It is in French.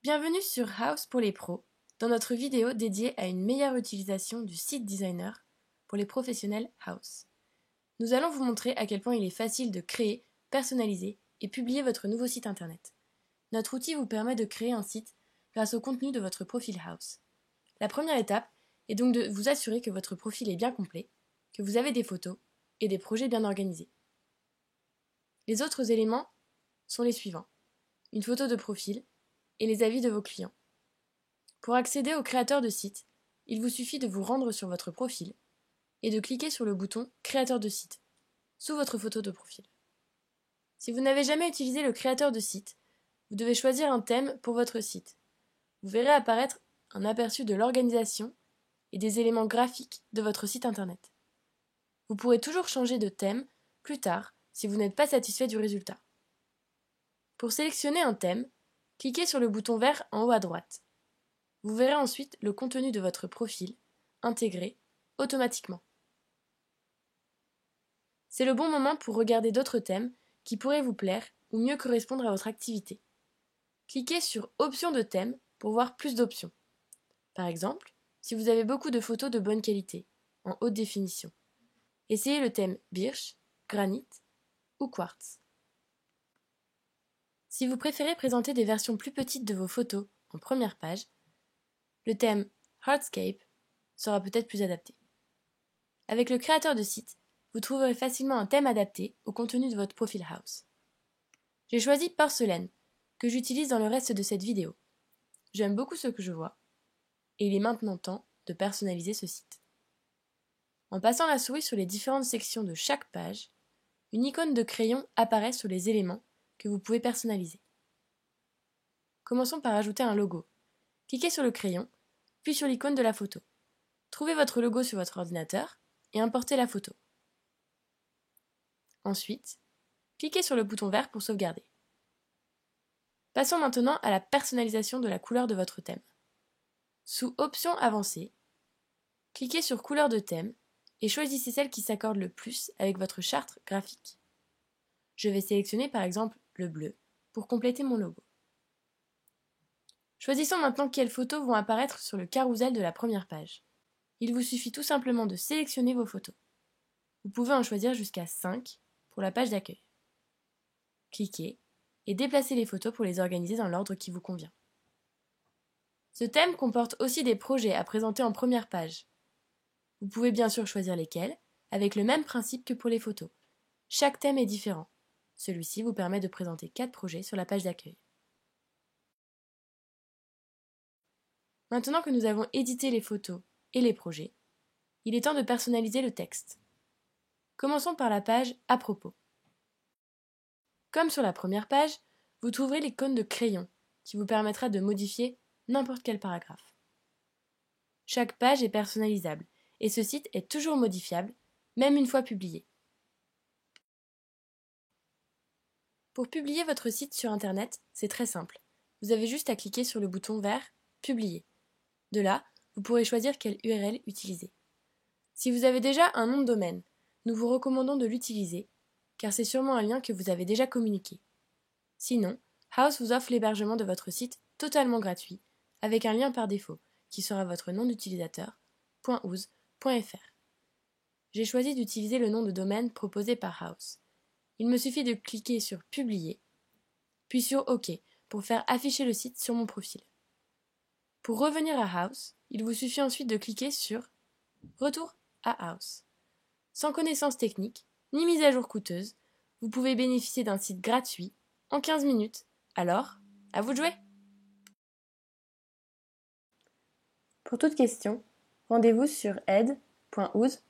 Bienvenue sur House pour les pros, dans notre vidéo dédiée à une meilleure utilisation du site designer pour les professionnels House. Nous allons vous montrer à quel point il est facile de créer, personnaliser et publier votre nouveau site internet. Notre outil vous permet de créer un site grâce au contenu de votre profil House. La première étape est donc de vous assurer que votre profil est bien complet, que vous avez des photos et des projets bien organisés. Les autres éléments sont les suivants: une photo de profil et les avis de vos clients. Pour accéder au créateur de site, il vous suffit de vous rendre sur votre profil et de cliquer sur le bouton Créateur de site, sous votre photo de profil. Si vous n'avez jamais utilisé le créateur de site, vous devez choisir un thème pour votre site. Vous verrez apparaître un aperçu de l'organisation et des éléments graphiques de votre site internet. Vous pourrez toujours changer de thème plus tard si vous n'êtes pas satisfait du résultat. Pour sélectionner un thème, cliquez sur le bouton vert en haut à droite. Vous verrez ensuite le contenu de votre profil intégré automatiquement. C'est le bon moment pour regarder d'autres thèmes qui pourraient vous plaire ou mieux correspondre à votre activité. Cliquez sur Options de thème pour voir plus d'options. Par exemple, si vous avez beaucoup de photos de bonne qualité, en haute définition, essayez le thème Birch, Granit ou Quartz. Si vous préférez présenter des versions plus petites de vos photos en première page, le thème Hardscape sera peut-être plus adapté. Avec le créateur de site, vous trouverez facilement un thème adapté au contenu de votre profil House. J'ai choisi Porcelaine, que j'utilise dans le reste de cette vidéo. J'aime beaucoup ce que je vois, et il est maintenant temps de personnaliser ce site. En passant la souris sur les différentes sections de chaque page, une icône de crayon apparaît sur les éléments que vous pouvez personnaliser. Commençons par ajouter un logo. Cliquez sur le crayon, puis sur l'icône de la photo. Trouvez votre logo sur votre ordinateur et importez la photo. Ensuite, cliquez sur le bouton vert pour sauvegarder. Passons maintenant à la personnalisation de la couleur de votre thème. Sous Options avancées, cliquez sur Couleur de thème et choisissez celle qui s'accorde le plus avec votre charte graphique. Je vais sélectionner par exemple le bleu pour compléter mon logo. Choisissons maintenant quelles photos vont apparaître sur le carrousel de la première page. Il vous suffit tout simplement de sélectionner vos photos. Vous pouvez en choisir jusqu'à 5 pour la page d'accueil. Cliquez et déplacez les photos pour les organiser dans l'ordre qui vous convient. Ce thème comporte aussi des projets à présenter en première page. Vous pouvez bien sûr choisir lesquels, avec le même principe que pour les photos. Chaque thème est différent. Celui-ci vous permet de présenter 4 projets sur la page d'accueil. Maintenant que nous avons édité les photos et les projets, il est temps de personnaliser le texte. Commençons par la page « À propos ». Comme sur la première page, vous trouverez l'icône de crayon qui vous permettra de modifier n'importe quel paragraphe. Chaque page est personnalisable et ce site est toujours modifiable, même une fois publié. Pour publier votre site sur Internet, c'est très simple. Vous avez juste à cliquer sur le bouton vert « Publier ». De là, vous pourrez choisir quelle URL utiliser. Si vous avez déjà un nom de domaine, nous vous recommandons de l'utiliser, car c'est sûrement un lien que vous avez déjà communiqué. Sinon, House vous offre l'hébergement de votre site totalement gratuit, avec un lien par défaut, qui sera votre nom d'utilisateur, .ouz.fr. J'ai choisi d'utiliser le nom de domaine proposé par House. Il me suffit de cliquer sur Publier, puis sur OK pour faire afficher le site sur mon profil. Pour revenir à House, il vous suffit ensuite de cliquer sur Retour à House. Sans connaissance technique, ni mise à jour coûteuse, vous pouvez bénéficier d'un site gratuit en 15 minutes. Alors, à vous de jouer! Pour toute question, rendez-vous sur aide.ouz.fr.